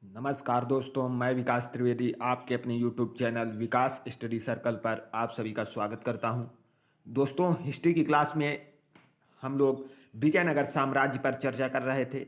नमस्कार दोस्तों, मैं विकास त्रिवेदी आपके अपने यूट्यूब चैनल विकास स्टडी सर्कल पर आप सभी का स्वागत करता हूं। दोस्तों, हिस्ट्री की क्लास में हम लोग विजयनगर साम्राज्य पर चर्चा कर रहे थे,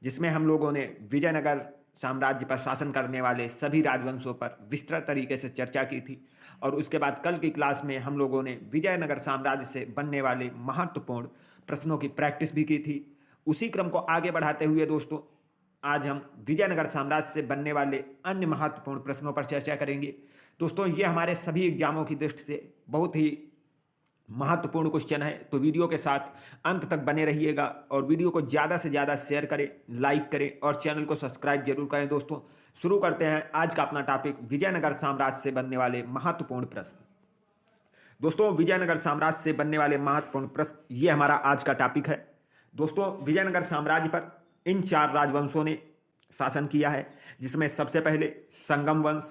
जिसमें हम लोगों ने विजयनगर साम्राज्य पर शासन करने वाले सभी राजवंशों पर विस्तृत तरीके से चर्चा की थी। और उसके बाद कल की क्लास में हम लोगों ने विजयनगर साम्राज्य से बनने वाले महत्वपूर्ण प्रश्नों की प्रैक्टिस भी की थी। उसी क्रम को आगे बढ़ाते हुए दोस्तों, आज हम विजयनगर साम्राज्य से बनने वाले अन्य महत्वपूर्ण प्रश्नों पर चर्चा करेंगे। दोस्तों, ये हमारे सभी एग्जामों की दृष्टि से बहुत ही महत्वपूर्ण क्वेश्चन है, तो वीडियो के साथ अंत तक बने रहिएगा और वीडियो को ज़्यादा से ज़्यादा शेयर करें, लाइक करें और चैनल को सब्सक्राइब जरूर करें। दोस्तों, शुरू करते हैं आज का अपना टॉपिक, विजयनगर साम्राज्य से बनने वाले महत्वपूर्ण प्रश्न। दोस्तों, विजयनगर साम्राज्य से बनने वाले महत्वपूर्ण प्रश्न, ये हमारा आज का टॉपिक है। दोस्तों, विजयनगर साम्राज्य पर इन चार राजवंशों ने शासन किया है, जिसमें सबसे पहले संगम वंश।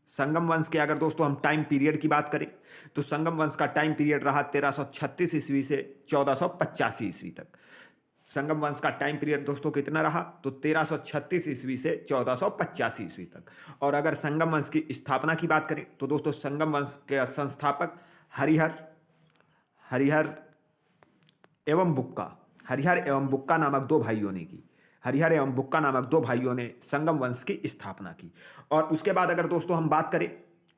संगम वंश के अगर दोस्तों हम टाइम पीरियड की बात करें तो संगम वंश का टाइम पीरियड रहा 1336 ईस्वी से 1485 ईस्वी तक। संगम वंश का टाइम पीरियड दोस्तों कितना रहा, तो 1336 ईस्वी से 1485 ईस्वी तक। और अगर संगम वंश की स्थापना की बात करें तो दोस्तों संगम वंश के संस्थापक हरिहर हरिहर हरिहर एवं बुक्का नामक दो भाइयों ने की। हरिहर एवं बुक्का नामक दो भाइयों ने संगम वंश की स्थापना की। और उसके बाद अगर दोस्तों हम बात करें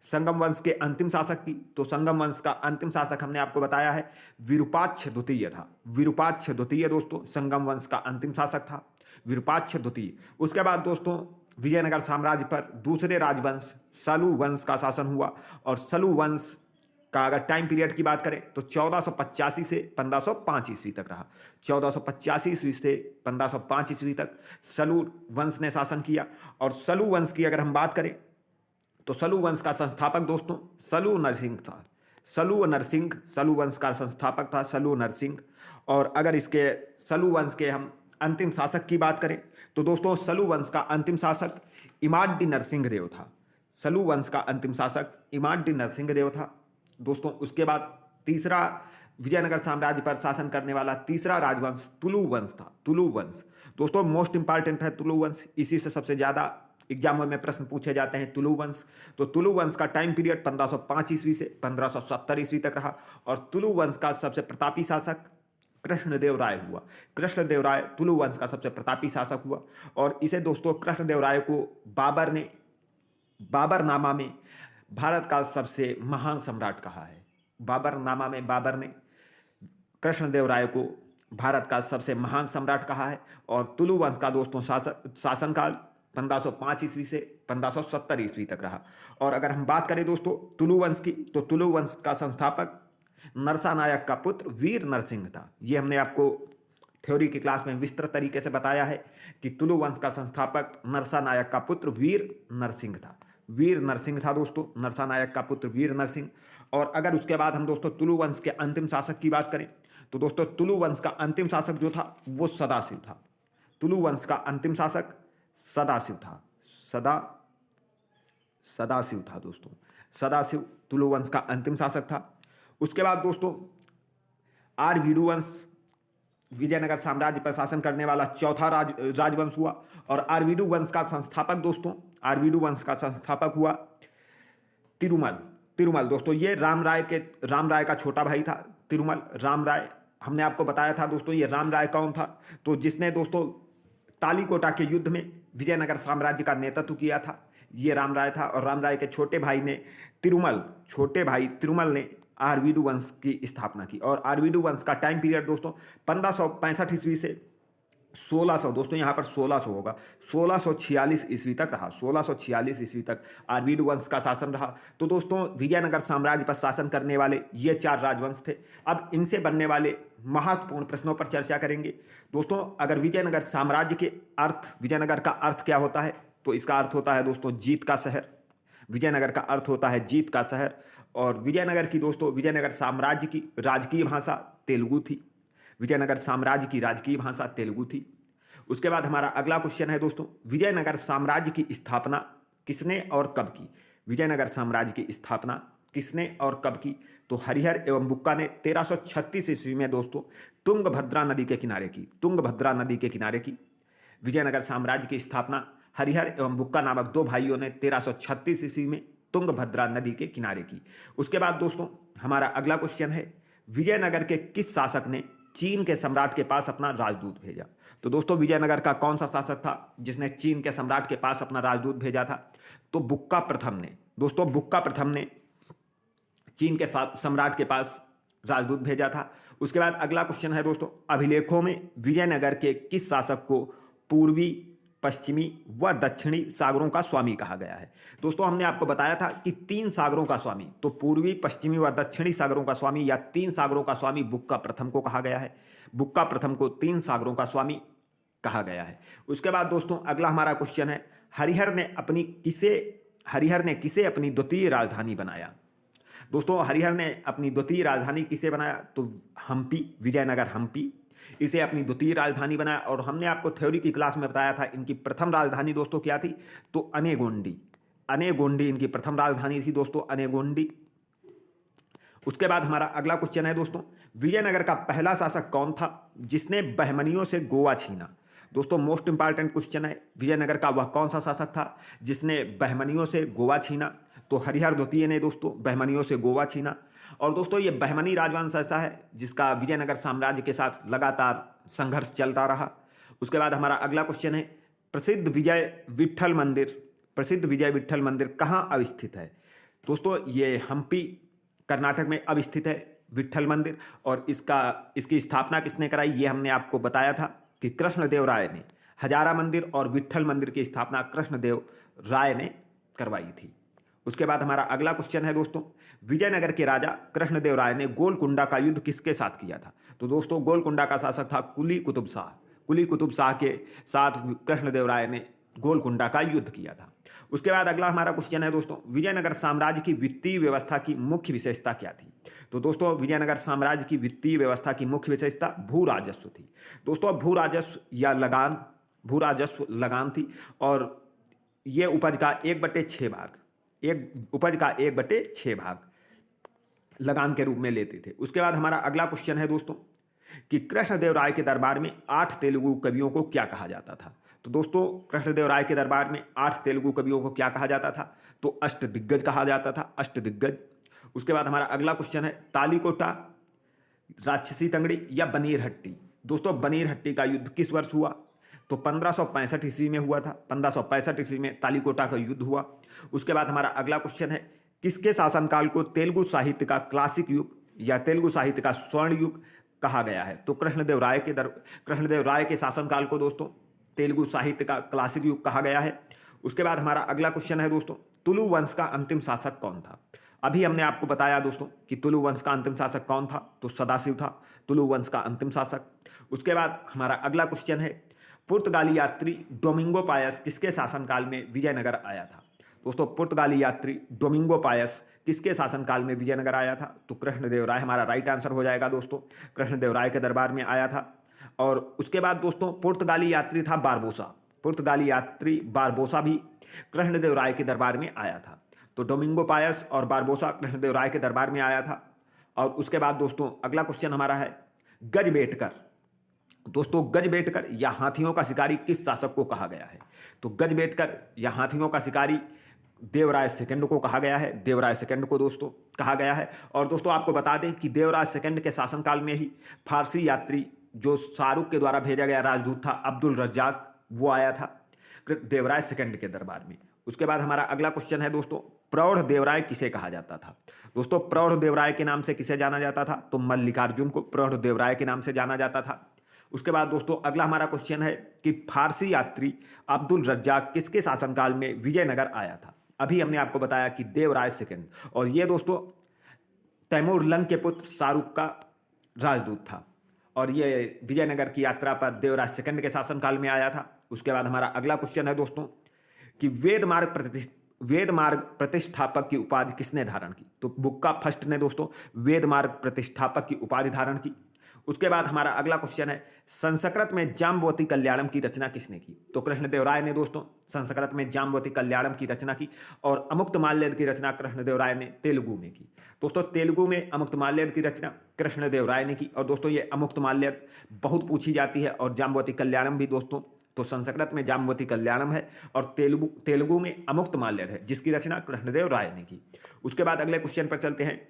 संगम वंश के अंतिम शासक की, तो संगम वंश का अंतिम शासक हमने आपको बताया है विरूपाक्ष द्वितीय था। विरूपाक्ष द्वितीय दोस्तों संगम वंश का अंतिम शासक था, विरूपाक्ष द्वितीय। उसके बाद दोस्तों विजयनगर साम्राज्य पर दूसरे राजवंश सलू वंश का शासन हुआ। और सलू वंश का अगर टाइम पीरियड की बात करें तो 1485 से 1505 ईस्वी तक रहा। 1485 ईस्वी से 1505 ईस्वी तक सलू वंश ने शासन किया। और सलू वंश की अगर हम बात करें तो सलू वंश का संस्थापक दोस्तों सलू नरसिंह था। सलू वंश का संस्थापक था सलू नरसिंह। और अगर इसके सलू वंश के हम अंतिम शासक की बात करें तो दोस्तों सलू वंश का अंतिम शासक इमाड्डी नरसिंहदेव था। सलू वंश का अंतिम शासक इमाड्डी नरसिंहदेव था दोस्तों। उसके बाद तीसरा विजयनगर साम्राज्य पर शासन करने वाला तीसरा राजवंश तुलु वंश था। तुलु वंश दोस्तों मोस्ट इंपॉर्टेंट है तुलु वंश, इसी से सबसे ज़्यादा एग्जामों में प्रश्न पूछे जाते हैं तुलु वंश। तो तुलु वंश का टाइम पीरियड 1505 ईस्वी से 1570 ईस्वी तक रहा। और तुलु वंश का सबसे प्रतापी शासक कृष्णदेव राय हुआ। कृष्णदेव राय तुलु वंश का सबसे प्रतापी शासक हुआ। और इसे दोस्तों कृष्णदेव राय को बाबरनामा में भारत का सबसे महान सम्राट कहा है। बाबरनामा में बाबर ने कृष्णदेव राय को भारत का सबसे महान सम्राट कहा है। और तुलु वंश का दोस्तों शासनकाल 1505 ईस्वी से 1570 ईस्वी तक रहा। और अगर हम बात करें दोस्तों तुलु वंश की, तो तुलु वंश का संस्थापक नरसा नायक का पुत्र वीर नरसिंह था। ये हमने आपको थ्योरी की क्लास में विस्तृत तरीके से बताया है कि तुलु वंश का संस्थापक नरसा नायक का पुत्र वीर नरसिंह था। वीर नरसिंह था दोस्तों, नरसा नायक का पुत्र वीर नरसिंह। और अगर उसके बाद हम दोस्तों तुलु वंश के अंतिम शासक की बात करें तो दोस्तों तुलु वंश का अंतिम शासक जो था वो सदाशिव था। तुलु वंश का अंतिम शासक सदाशिव था। सदाशिव था दोस्तों। सदाशिव तुलु वंश का अंतिम शासक था। उसके बाद दोस्तों आरवीडु वंश विजयनगर साम्राज्य पर शासन करने वाला चौथा राजवंश हुआ। और आरवीडु वंश का संस्थापक दोस्तों आरवीडु वंश का संस्थापक हुआ तिरुमल दोस्तों। ये राम राय का छोटा भाई था तिरुमल। राम राय हमने आपको बताया था दोस्तों। ये राम राय कौन था, तो जिसने दोस्तों तालीकोटा के युद्ध में विजयनगर साम्राज्य का नेतृत्व किया था, ये राम राय था। और राम राय के छोटे भाई तिरुमल ने आरवीडु वंश की स्थापना की। और आरवीडु वंश का टाइम पीरियड दोस्तों 1565 ईस्वी से 1600 दोस्तों यहाँ पर 1600 होगा 1646 ईस्वी तक रहा। 1646 ईस्वी तक आरवीडु वंश का शासन रहा। तो दोस्तों विजयनगर साम्राज्य पर शासन करने वाले ये चार राजवंश थे। अब इनसे बनने वाले महत्वपूर्ण प्रश्नों पर चर्चा करेंगे दोस्तों। अगर विजयनगर साम्राज्य के विजयनगर का अर्थ क्या होता है, तो इसका अर्थ होता है दोस्तों जीत का शहर। विजयनगर का अर्थ होता है जीत का शहर। और विजयनगर साम्राज्य की राजकीय भाषा तेलुगु थी। विजयनगर साम्राज्य की राजकीय भाषा तेलुगु थी। उसके बाद हमारा अगला क्वेश्चन है दोस्तों, विजयनगर साम्राज्य की स्थापना किसने और कब की। विजयनगर साम्राज्य की स्थापना किसने और कब की, तो हरिहर एवं बुक्का ने 1336 ईस्वी में दोस्तों तुंगभद्रा नदी के किनारे की। विजयनगर साम्राज्य की स्थापना हरिहर एवं बुक्का नामक दो भाइयों ने 1336 ईस्वी में तुंगभद्रा नदी के किनारे की। उसके बाद दोस्तों हमारा अगला क्वेश्चन है, विजयनगर के किस शासक ने चीन के सम्राट के पास अपना राजदूत भेजा? तो दोस्तों विजयनगर का कौन सा शासक था जिसने चीन के सम्राट के पास अपना राजदूत भेजा था? तो बुक्का प्रथम ने। दोस्तों बुक्का प्रथम ने चीन के सम्राट के पास राजदूत भेजा था। उसके बाद अगला क्वेश्चन है दोस्तों, अभिलेखों में विजयनगर के किस शासक को पूर्वी, पश्चिमी व दक्षिणी सागरों का स्वामी कहा गया है? दोस्तों हमने आपको बताया था कि 3 सागरों का स्वामी, तो पूर्वी, पश्चिमी व दक्षिणी सागरों का स्वामी या 3 सागरों का स्वामी बुक्का प्रथम को कहा गया है। बुक्का प्रथम को 3 सागरों का स्वामी कहा गया है। उसके बाद दोस्तों अगला हमारा क्वेश्चन है, हरिहर ने किसे अपनी द्वितीय राजधानी बनाया? दोस्तों हरिहर ने अपनी द्वितीय राजधानी किसे बनाया? तो हम्पी, विजयनगर हम्पी, इसे अपनी द्वितीय राजधानी बनाया। और हमने आपको थ्योरी की क्लास में बताया था इनकी प्रथम राजधानी दोस्तों क्या थी? तो अनेगोंडी। अनेगोंडी इनकी प्रथम राजधानी थी दोस्तों, अनेगोंडी। उसके बाद हमारा अगला क्वेश्चन है दोस्तों, विजयनगर का पहला शासक कौन था जिसने बहमनियों से गोवा छीना? दोस्तों मोस्ट इंपॉर्टेंट क्वेश्चन है, विजयनगर का वह कौन सा शासक था जिसने बहमनियों से गोवा छीना? तो हरिहर द्वितीय ने दोस्तों बहमनियों से गोवा छीना। और दोस्तों ये बहमनी राजवंश ऐसा है जिसका विजयनगर साम्राज्य के साथ लगातार संघर्ष चलता रहा। उसके बाद हमारा अगला क्वेश्चन है, प्रसिद्ध विजय विट्ठल मंदिर कहाँ अवस्थित है? दोस्तों ये हम्पी कर्नाटक में अवस्थित है विट्ठल मंदिर। और इसकी स्थापना किसने कराई? ये हमने आपको बताया था कि कृष्णदेव राय ने। हजारा मंदिर और विट्ठल मंदिर की स्थापना कृष्णदेव राय ने करवाई थी। उसके बाद हमारा अगला क्वेश्चन है दोस्तों, विजयनगर के राजा कृष्णदेव राय ने गोलकुंडा का युद्ध किसके साथ किया था? तो दोस्तों गोलकुंडा का शासक था कुली कुतुब शाह। कुली कुतुब शाह के साथ कृष्णदेव राय ने गोलकुंडा का युद्ध किया था। उसके बाद अगला हमारा क्वेश्चन है दोस्तों, विजयनगर साम्राज्य की वित्तीय व्यवस्था की मुख्य विशेषता क्या थी? तो दोस्तों विजयनगर साम्राज्य की वित्तीय व्यवस्था की मुख्य विशेषता भू राजस्व थी। दोस्तों भू राजस्व लगान थी। और ये उपज का 1/6 भाग लगान के रूप में लेते थे। उसके बाद हमारा अगला क्वेश्चन है दोस्तों कि कृष्णदेव राय के दरबार में 8 तेलुगु कवियों को क्या कहा जाता था? तो दोस्तों कृष्णदेव राय के दरबार में 8 तेलुगु कवियों को क्या कहा जाता था? तो अष्टदिग्गज कहा जाता था, अष्टदिग्गज। उसके बाद हमारा अगला क्वेश्चन है, तालीकोटा, राक्षसी तंगड़ी या बनीरहट्टी? दोस्तों बनीरहट्टी का युद्ध किस वर्ष हुआ? तो 1565 ईस्वी में हुआ था। 1565 ईस्वी में तालीकोटा का युद्ध हुआ। उसके बाद हमारा अगला क्वेश्चन है, किसके शासनकाल को तेलुगु साहित्य का क्लासिक युग या तेलुगु साहित्य का स्वर्ण युग कहा गया है? तो कृष्णदेव राय के शासनकाल को दोस्तों तेलुगु साहित्य का क्लासिक युग कहा गया है। उसके बाद हमारा अगला क्वेश्चन है दोस्तों, तुलु वंश का अंतिम शासक कौन था? अभी हमने आपको बताया दोस्तों कि तुलु वंश का अंतिम शासक कौन था? तो सदाशिव था तुलु वंश का अंतिम शासक। उसके बाद हमारा अगला क्वेश्चन है, पुर्तगाली यात्री डोमिंगो पायस किसके शासनकाल में विजयनगर आया था? दोस्तों पुर्तगाली यात्री डोमिंगो पायस किसके शासनकाल में विजयनगर आया था? तो कृष्णदेव राय हमारा राइट आंसर हो जाएगा दोस्तों, कृष्णदेव राय के दरबार में आया था। और उसके बाद दोस्तों पुर्तगाली यात्री था बारबोसा। पुर्तगाली यात्री बारबोसा भी कृष्णदेव राय के दरबार में आया था। तो डोमिंगो पायस और बारबोसा कृष्णदेव राय के दरबार में आया था। और उसके बाद दोस्तों अगला क्वेश्चन हमारा है, गजबेटकर। दोस्तों गजबेटकर या हाथियों का शिकारी किस शासक को कहा गया है? तो गजबेटकर या हाथियों का शिकारी देवराय सेकंड को कहा गया है, देवराय सेकंड को दोस्तों कहा गया है। और दोस्तों आपको बता दें कि देवराय सेकंड के शासनकाल में ही फारसी यात्री जो शाहरुख के द्वारा भेजा गया राजदूत था अब्दुल रज्जाक, वो आया था देवराय सेकंड के दरबार में। उसके बाद हमारा अगला क्वेश्चन है दोस्तों, प्रौढ़ देवराय किसे कहा जाता था? दोस्तों प्रौढ़ देवराय के नाम से किसे जाना जाता था? तो मल्लिकार्जुन को प्रौढ़ देवराय के नाम से जाना जाता था। उसके बाद दोस्तों अगला हमारा क्वेश्चन है कि फारसी यात्री अब्दुल रज्जाक किसके शासनकाल में विजयनगर आया था? अभी हमने आपको बताया कि देवराय सेकंड। और ये दोस्तों तैमूर लंग के पुत्र शाहरुख का राजदूत था। और ये विजयनगर की यात्रा पर देवराय सेकंड के शासनकाल में आया था। उसके बाद हमारा अगला क्वेश्चन है दोस्तों कि वेद मार्ग प्रतिष्ठापक की उपाधि किसने धारण की? तो बुक्का फर्स्ट ने दोस्तों वेद मार्ग प्रतिष्ठापक की उपाधि धारण की। उसके बाद हमारा अगला क्वेश्चन है, संस्कृत में जाम्बवती कल्याणम की रचना किसने की? तो कृष्णदेव राय ने दोस्तों संस्कृत में जाम्बवती कल्याणम की रचना की। और अमुक्तमाल्यद की रचना कृष्णदेव राय ने तेलुगु में की। दोस्तों तेलुगु में अमुक्तमाल्यद की रचना कृष्णदेव राय ने की। और दोस्तों ये अमुक्तमाल्यद बहुत पूछी जाती है और जाम्बवती कल्याणम भी दोस्तों तो संस्कृत में जाम्बवती कल्याणम है और तेलुगु में अमुक्तमाल्यद है, जिसकी रचना कृष्णदेव राय ने की। उसके बाद अगले क्वेश्चन पर चलते हैं।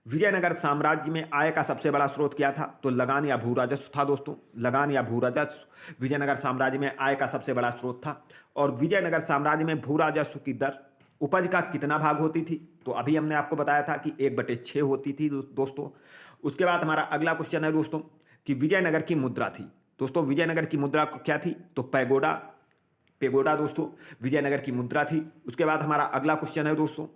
विजयनगर साम्राज्य में आय का सबसे बड़ा स्रोत क्या था? तो लगान या भू राजस्व था दोस्तों। लगान या भू राजस्व विजयनगर साम्राज्य में आय का सबसे बड़ा स्रोत था। और विजयनगर साम्राज्य में भू राजस्व की दर उपज का कितना भाग होती थी? तो अभी हमने आपको बताया था कि 1/6 होती थी दोस्तों। उसके बाद हमारा अगला क्वेश्चन है दोस्तों कि विजयनगर की मुद्रा थी। दोस्तों विजयनगर की मुद्रा क्या थी? तो पेगोडा दोस्तों विजयनगर की मुद्रा थी। उसके बाद हमारा अगला क्वेश्चन है दोस्तों,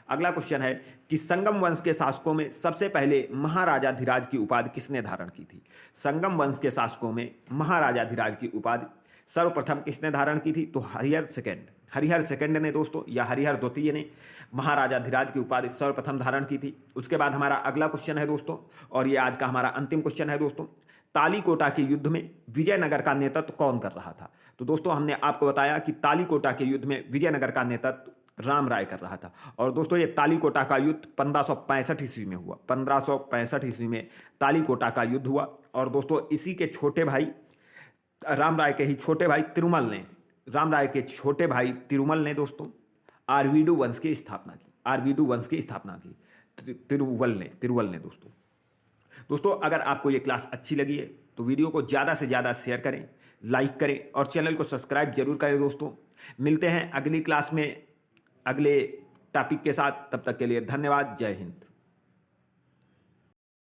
अगला क्वेश्चन है कि संगम वंश के शासकों में सबसे पहले महाराजाधिराज की उपाधि किसने धारण की थी? संगम वंश के शासकों में महाराजाधिराज की उपाधि सर्वप्रथम किसने धारण की थी? तो हरिहर सेकंड ने दोस्तों, या हरिहर द्वितीय ने महाराजाधिराज की उपाधि सर्वप्रथम धारण की थी। उसके बाद हमारा अगला क्वेश्चन है दोस्तों, और ये आज का हमारा अंतिम क्वेश्चन है दोस्तों, तालीकोटा के युद्ध में विजयनगर का नेतृत्व कौन कर रहा था? तो दोस्तों हमने आपको बताया कि तालीकोटा के युद्ध में विजयनगर का नेतृत्व राम राय कर रहा था। और दोस्तों ये तालीकोटा का युद्ध 1565 ईस्वी में हुआ। 1565 ईस्वी में तालीकोटा का युद्ध हुआ। और दोस्तों इसी के छोटे भाई राम राय के ही छोटे भाई तिरुमल ने, राम राय के छोटे भाई तिरुमल ने दोस्तों आरवीडू वंश की स्थापना की। आरवीडू वंश की स्थापना की तिरुवल ने दोस्तों अगर आपको ये क्लास अच्छी लगी है तो वीडियो को ज़्यादा से ज़्यादा शेयर करें, लाइक करें और चैनल को सब्सक्राइब जरूर करें दोस्तों। मिलते हैं अगली क्लास में अगले टॉपिक के साथ, तब तक के लिए धन्यवाद। जय हिंद।